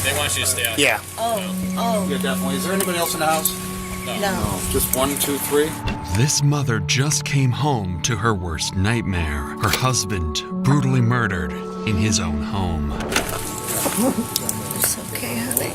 They want you to stay out. Yeah. Oh. Yeah, definitely. Is there anybody else in the house? No. Just 1, 2, 3? This mother just came home to her worst nightmare. Her husband brutally murdered in his own home. It's okay, honey.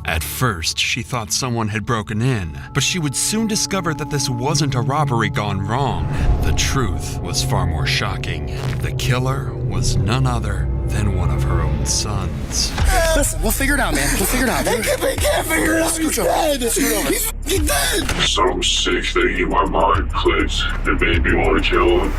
At first, she thought someone had broken in, but she would soon discover that this wasn't a robbery gone wrong. The truth was far more shocking. The killer was none other than one of her own sons. Listen, we'll figure it out, man. We'll figure it out. We can't figure it out. He's dead. He's fucking dead. Some sick thing in my mind clicked and made me want to kill him.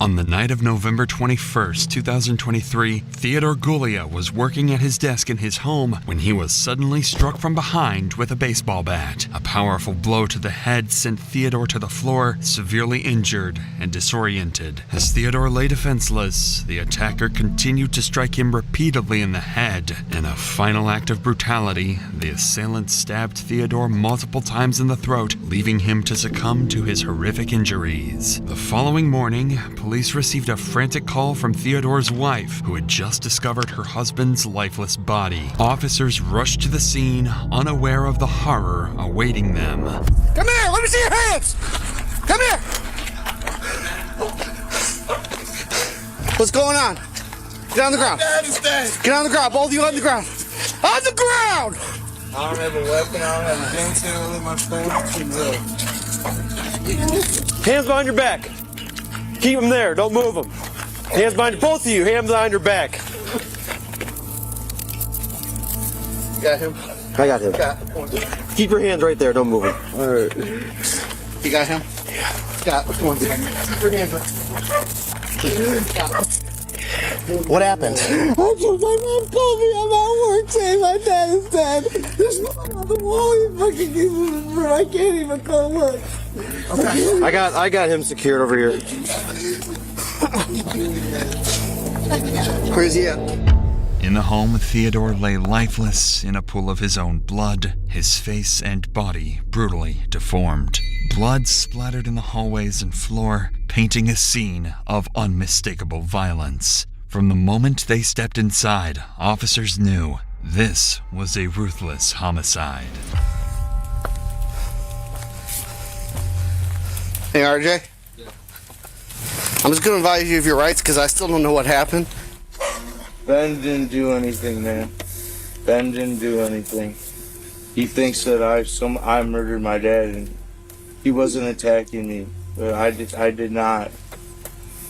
On the night of November 21st, 2023, Theodore Gulia was working at his desk in his home when he was suddenly struck from behind with a baseball bat. A powerful blow to the head sent Theodore to the floor, severely injured and disoriented. As Theodore lay defenseless, the attacker continued to strike him repeatedly in the head. In a final act of brutality, the assailant stabbed Theodore multiple times in the throat, leaving him to succumb to his horrific injuries. The following morning, police received a frantic call from Theodore's wife, who had just discovered her husband's lifeless body. Officers rushed to the scene, unaware of the horror awaiting them. Come here. Let me see your hands. Come here. What's going on? Get on the ground. Dad is dead. Get on the ground. Both of you on the ground. On the ground. I don't have a weapon. I don't have a gun tail in my phone. Hands behind your back. Keep them there. Don't move them. Hands behind both of you. Hands behind your back. You got him? I got him. Keep your hands right there. Don't move them. All right. You got him? Yeah. Come on. Keep your hands right. What happened? My mom called me. I'm at work saying my dad is dead. There's nothing on the wall. He fucking gives me the room. I can't even go look. I got him secured over here. Where's he at? In the home, Theodore lay lifeless in a pool of his own blood, his face and body brutally deformed. Blood splattered in the hallways and floor, painting a scene of unmistakable violence. From the moment they stepped inside, officers knew this was a ruthless homicide. Hey, RJ. I'm just going to advise you of your rights because I still don't know what happened. Ben didn't do anything, man. Ben didn't do anything. He thinks that I murdered my dad, and he wasn't attacking me. But I did not.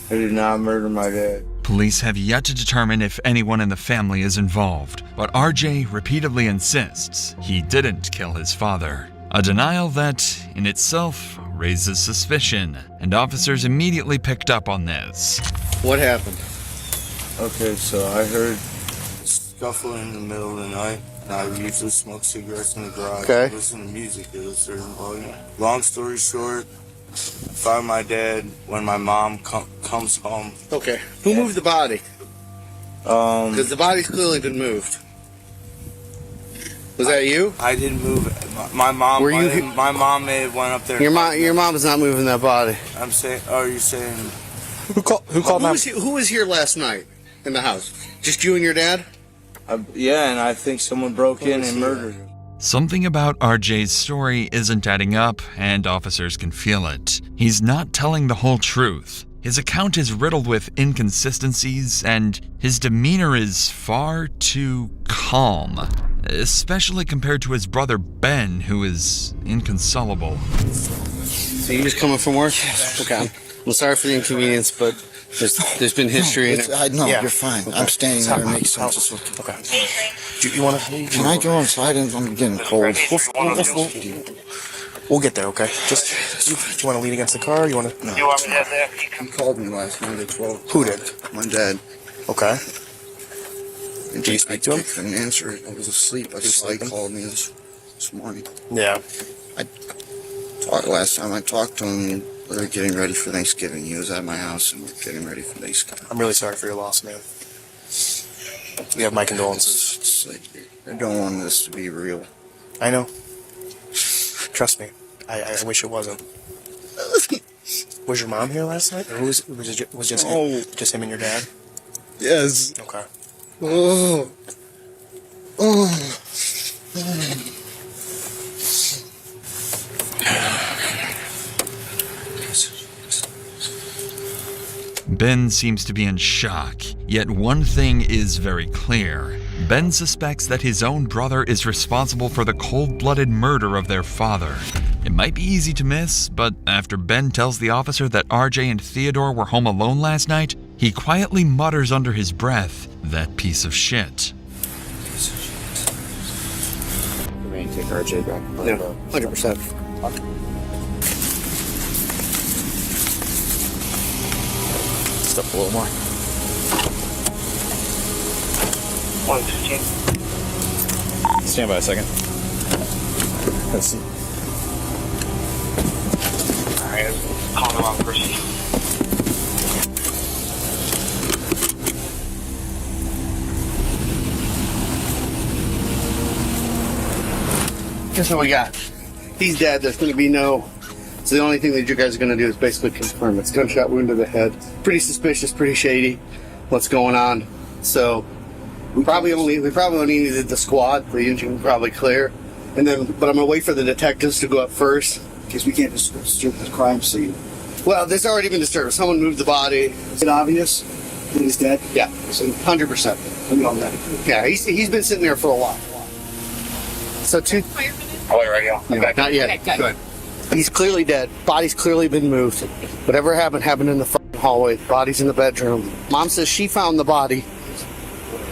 I did not murder my dad. Police have yet to determine if anyone in the family is involved, but RJ repeatedly insists he didn't kill his father. A denial that, in itself, raises suspicion, and officers immediately picked up on this. What happened? Okay, so I heard scuffling in the middle of the night. I usually smoke cigarettes in the garage. Okay. I listen to music at a certain volume. Long story short, I found my dad when my mom comes home. Okay. Who moved the body? Because the body's clearly been moved. Was that you? I didn't move it. My mom. My mom may have went up there. Your mom is not moving that body. I'm saying. Oh, are you saying? Who called Who was here last night in the house? Just you and your dad? Yeah, and I think someone broke in and murdered him. Something about RJ's story isn't adding up, and officers can feel it. He's not telling the whole truth. His account is riddled with inconsistencies, and his demeanor is far too calm, especially compared to his brother Ben, who is inconsolable. So you just coming from work? Yes. Okay. I'm sorry for the inconvenience, but there's been history. No, you're fine. I'm standing there. It makes sense. Okay. You want to? Can I go inside? I'm getting cold. We'll get there, okay? Just you want to lean against the car? You want to? No. He called me last night at 12. Who did? My dad. Okay. Did you speak to him? I couldn't answer it. I was asleep. I just called me this morning. Yeah. Last time I talked to him, we were getting ready for Thanksgiving. He was at my house and we were getting ready for Thanksgiving. I'm really sorry for your loss, man. We have my condolences. It's like, I don't want this to be real. I know. Trust me. I wish it wasn't. Was your mom here last night, or was it just him, just him and your dad? Yes. Okay. Oh. Oh. Ben seems to be in shock, yet one thing is very clear. Ben suspects that his own brother is responsible for the cold-blooded murder of their father. It might be easy to miss, but after Ben tells the officer that RJ and Theodore were home alone last night, he quietly mutters under his breath, "That piece of shit." We may take RJ back. Yeah, 100%. Step a little more. 115. Stand by a second. Let's see. Alright, call the wrong person. Guess what we got? He's dead. There's going to be no. So the only thing that you guys are going to do is basically confirm it's gunshot wound to the head. Pretty suspicious, pretty shady. What's going on? So we probably only needed the squad. The engine probably clear, and then but I'm gonna wait for the detectives to go up first Because we can't just disturb the crime scene. Well, there's already been disturbed. Someone moved the body. Is it obvious that he's dead? Yeah, 100%. We know that. Yeah, he's been sitting there for a while. So Oh, wait, radio. Okay. not yet. Okay, Good. He's clearly dead. Body's clearly been moved. Whatever happened in the fucking hallway. Body's in the bedroom. Mom says she found the body.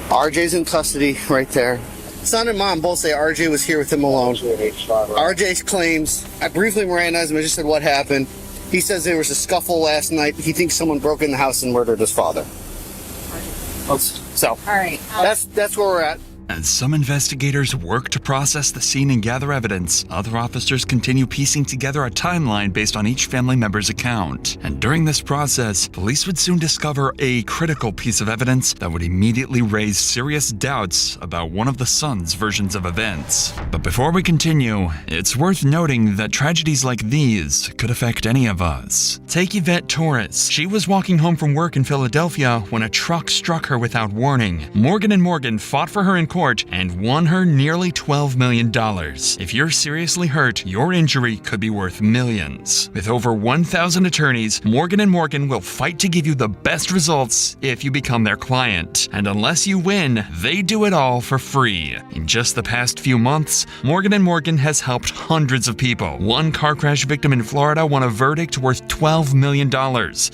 RJ's in custody right there. Son and mom both say RJ was here with him alone. RJ claims, I briefly Mirandized him. I just said what happened. He says there was a scuffle last night. He thinks someone broke in the house and murdered his father. So, All right. that's where we're at. As some investigators work to process the scene and gather evidence, other officers continue piecing together a timeline based on each family member's account. And during this process, police would soon discover a critical piece of evidence that would immediately raise serious doubts about one of the sons' versions of events. But before we continue, it's worth noting that tragedies like these could affect any of us. Take Yvette Torres. She was walking home from work in Philadelphia when a truck struck her without warning. Morgan & Morgan fought for her in court and won her nearly $12 million. If you're seriously hurt, your injury could be worth millions. With over 1,000 attorneys, Morgan & Morgan will fight to give you the best results if you become their client. And unless you win, they do it all for free. In just the past few months, Morgan & Morgan has helped hundreds of people. One car crash victim in Florida won a verdict worth $12 million,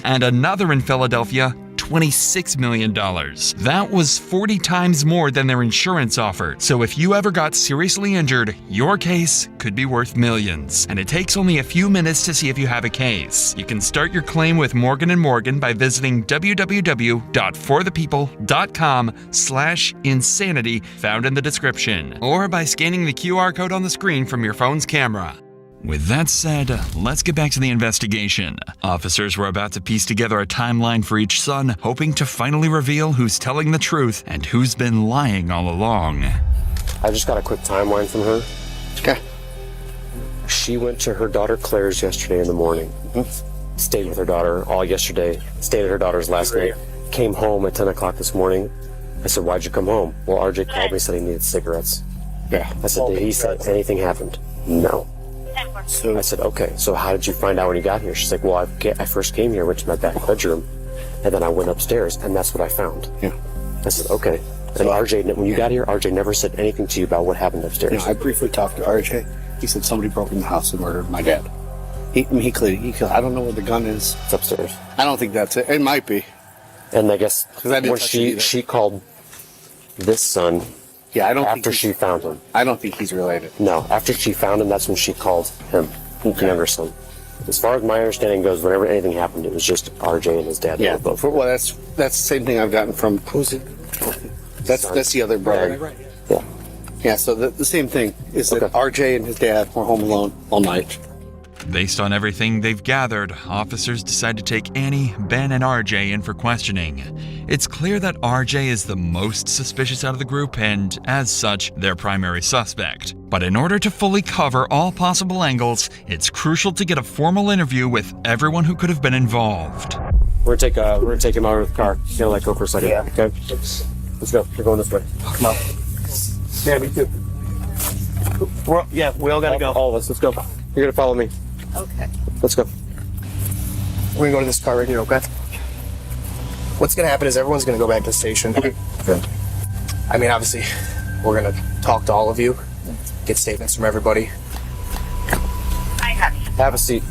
and another in Philadelphia $26 million. That was 40 times more than their insurance offered. So if you ever got seriously injured, your case could be worth millions. And it takes only a few minutes to see if you have a case. You can start your claim with Morgan & Morgan by visiting www.forthepeople.com/insanity found in the description, or by scanning the QR code on the screen from your phone's camera. With that said, let's get back to the investigation. Officers were about to piece together a timeline for each son, hoping to finally reveal who's telling the truth and who's been lying all along. I just got a quick timeline from her. Okay. She went to her daughter Claire's yesterday in the morning. Stayed with her daughter all yesterday. Stayed at her daughter's last night. Came home at 10 o'clock this morning. I said, "Why'd you come home?" Well, RJ called me, said he needed cigarettes. Yeah. I said, "Did he say anything happened?" No. So I said, "Okay, so how did you find out when you got here?" She's like, "Well, I first came here, went to my back bedroom, and then I went upstairs, and that's what I found." Yeah. I said, "Okay." And RJ, when you got here, RJ never said anything to you about what happened upstairs. You know, I briefly talked to RJ. He said somebody broke in the house and murdered my dad. He clearly, I don't know where the gun is. It's upstairs. I don't think that's it. It might be. And I guess I didn't when touch it either. she called this son Yeah, I don't after think she found him. I don't think he's related. No, after she found him, that's when she called him, the younger son. As far as my understanding goes, whenever anything happened, it was just RJ and his dad. Yeah, They were both. well, that's the same thing I've gotten from. Who's it? That's the other brother. Right. Yeah. Yeah, so the same thing is that Okay. RJ and his dad were home alone all night. Based on everything they've gathered, officers decide to take Annie, Ben, and RJ in for questioning. It's clear that RJ is the most suspicious out of the group and, as such, their primary suspect. But in order to fully cover all possible angles, it's crucial to get a formal interview with everyone who could have been involved. We're gonna take him out of the car. He'll go for a second. Yeah. Okay. Let's go. We're going this way. Come on. Yeah, me too. We all gotta go. All of us. Let's go. You're gonna follow me. Okay. Let's go. We're gonna go to this car right here, okay? What's gonna happen is everyone's gonna go back to the station. Okay. I mean, obviously, we're gonna talk to all of you, get statements from everybody. Have a seat.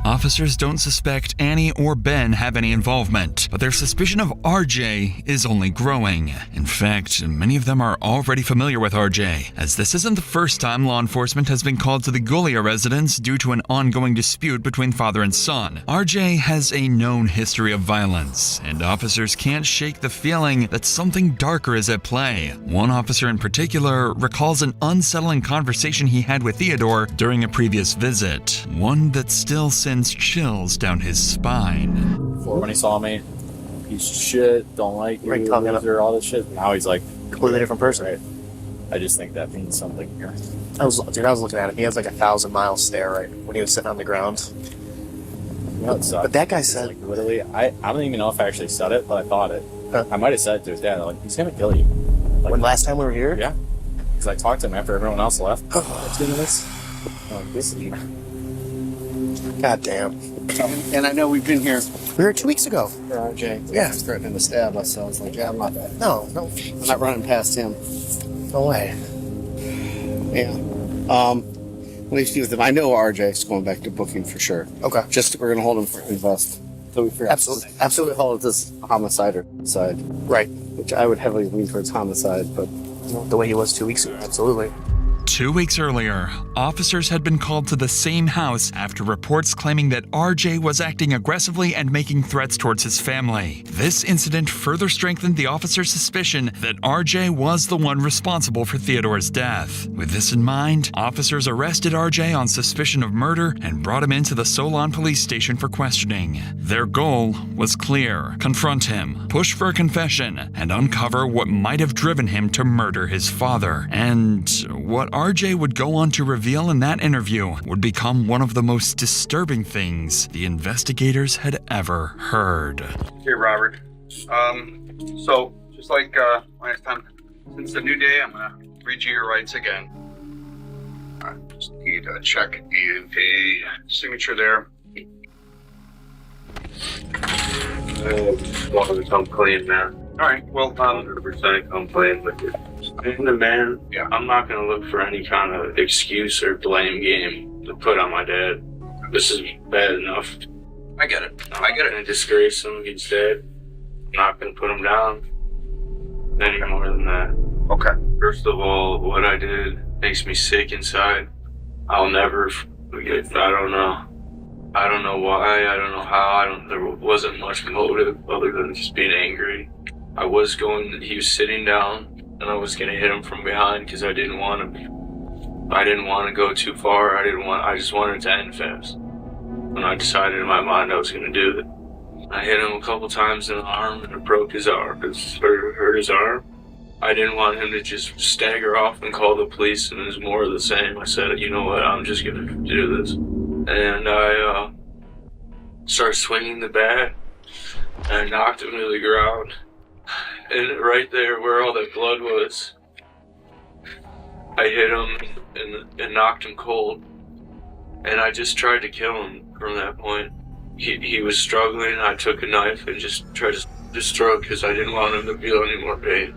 Officers don't suspect Annie or Ben have any involvement, but their suspicion of RJ is only growing. In fact, many of them are already familiar with RJ, as this isn't the first time law enforcement has been called to the Gulia residence due to an ongoing dispute between father and son. RJ has a known history of violence, and officers can't shake the feeling that something darker is at play. One officer in particular recalls an unsettling conversation he had with Theodore during a previous visit, one that still sends chills down his spine. Before, when he saw me, piece of shit, don't like you, loser, all this shit. Now he's like Completely different person. Right. I just think that means something here. I was looking at him. He has like a 1,000-mile stare right when he was sitting on the ground. You know, it sucks. But that guy said, like, literally, I don't even know if I actually said it, but I thought it. Huh? I might have said it to his dad, like, he's gonna kill you. Like, when last time we were here? Yeah. Because I talked to him after everyone else left. Oh, 2 minutes. This is God damn. And I know we've been here. We were here 2 weeks ago. RJ. Yeah. He was threatening to stab us, so I was like, yeah, I'm not that. No. I'm not running past him. No way. Yeah. What do you do with him? I know RJ's going back to booking for sure. Okay. Just we're gonna hold him for invest. So we figure absolutely call it this homicide or side. Right. Which I would heavily lean towards homicide, but The way he was 2 weeks ago. Absolutely. 2 weeks earlier, officers had been called to the same house after reports claiming that RJ was acting aggressively and making threats towards his family. This incident further strengthened the officers' suspicion that RJ was the one responsible for Theodore's death. With this in mind, officers arrested RJ on suspicion of murder and brought him into the Solon police station for questioning. Their goal was clear: confront him, push for a confession, and uncover what might have driven him to murder his father. And what RJ would go on to reveal in that interview would become one of the most disturbing things the investigators had ever heard. Hey, Robert. So, just like last time, since the new day, I'm gonna read you your rights again. I just need to check the signature there. Want to come clean, man. All right, well, 100% come clean with you. I'm the man. Yeah. I'm not going to look for any kind of excuse or blame game to put on my dad. This is bad enough. I get it. I'm going to disgrace him. He's dead. I'm not going to put him down any more than that. Okay. First of all, what I did makes me sick inside. I'll never forget. I don't know. I don't know why. I don't know how. There wasn't much motive other than just being angry. He was sitting down, and I was gonna hit him from behind because I didn't want to go too far. I just wanted it to end fast. And I decided in my mind I was gonna do it. I hit him a couple times in the arm, and it broke his arm. It hurt his arm. I didn't want him to just stagger off and call the police, and it was more of the same. I said, you know what, I'm just gonna do this. And I started swinging the bat, and I knocked him to the ground. And right there where all that blood was, I hit him and knocked him cold. And I just tried to kill him from that point. He was struggling. I took a knife and just tried to stroke because I didn't want him to feel any more pain.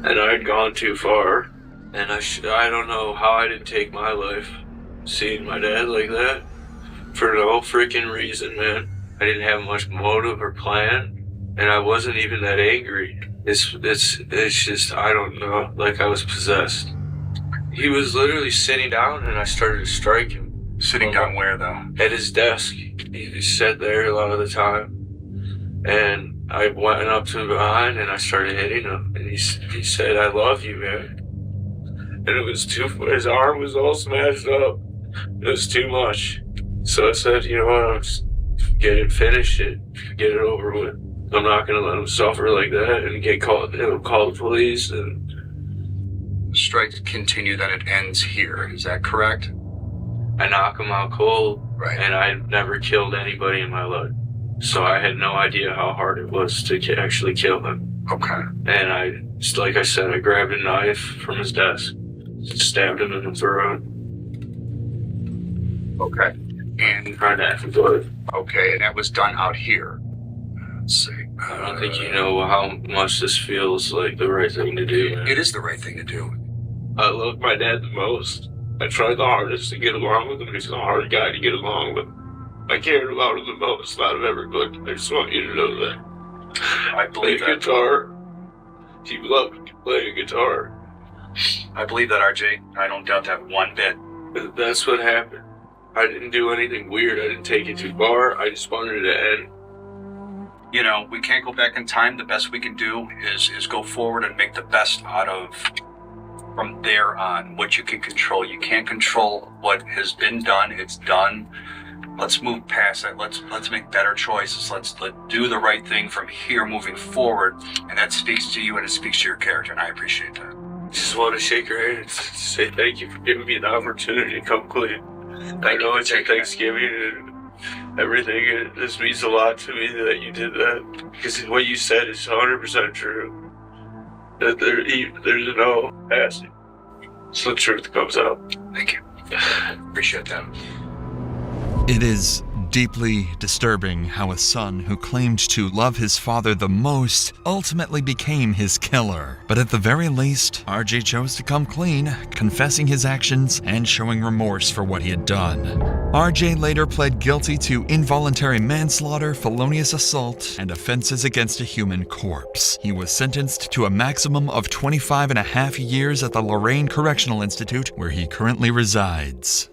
And I had gone too far. And I don't know how I didn't take my life seeing my dad like that. For no freaking reason, man. I didn't have much motive or plan. And I wasn't even that angry. It's just, I don't know, like I was possessed. He was literally sitting down and I started to strike him. Sitting down where, though? At his desk. He sat there a lot of the time. And I went up to him behind and I started hitting him. And he said, I love you, man. And it was his arm was all smashed up. It was too much. So I said, you know what, I'll just finish it, get it over with. I'm not gonna let him suffer like that and get called, call the police. And Strikes continue, then it ends here. Is that correct? I knock him out cold, Right. and I never killed anybody in my life. So I had no idea how hard it was to actually kill him. Okay. And I, like I said, I grabbed a knife from his desk, stabbed him in the throat. Okay. And Trying to have blood. okay, and that was done out here. Let's see. I don't think you know how much this feels like the right thing to do. Man. It is the right thing to do. I love my dad the most. I tried the hardest to get along with him. He's a hard guy to get along with. I cared about him the most out of everybody. I just want you to know that. I believe Play that. guitar. He loved playing guitar. I believe that, RJ. I don't doubt that one bit. But that's what happened. I didn't do anything weird. I didn't take it too far. I just wanted it to end. You know, we can't go back in time. The best we can do is go forward and make the best out of from there on what you can control. You can't control what has been done. It's done. Let's move past it. Let's make better choices. Let's do the right thing from here moving forward. And that speaks to you and it speaks to your character, and I appreciate that. Just want to shake your hand and say thank you for giving me the opportunity to come clean. I know it's your Thanksgiving and everything. This means a lot to me that you did that, because what you said is 100% true. That there's no passing. So the truth comes out. Thank you. Appreciate that. It is deeply disturbing how a son who claimed to love his father the most ultimately became his killer. But at the very least, RJ chose to come clean, confessing his actions and showing remorse for what he had done. RJ later pled guilty to involuntary manslaughter, felonious assault, and offenses against a human corpse. He was sentenced to a maximum of 25.5 years at the Lorain Correctional Institute, where he currently resides.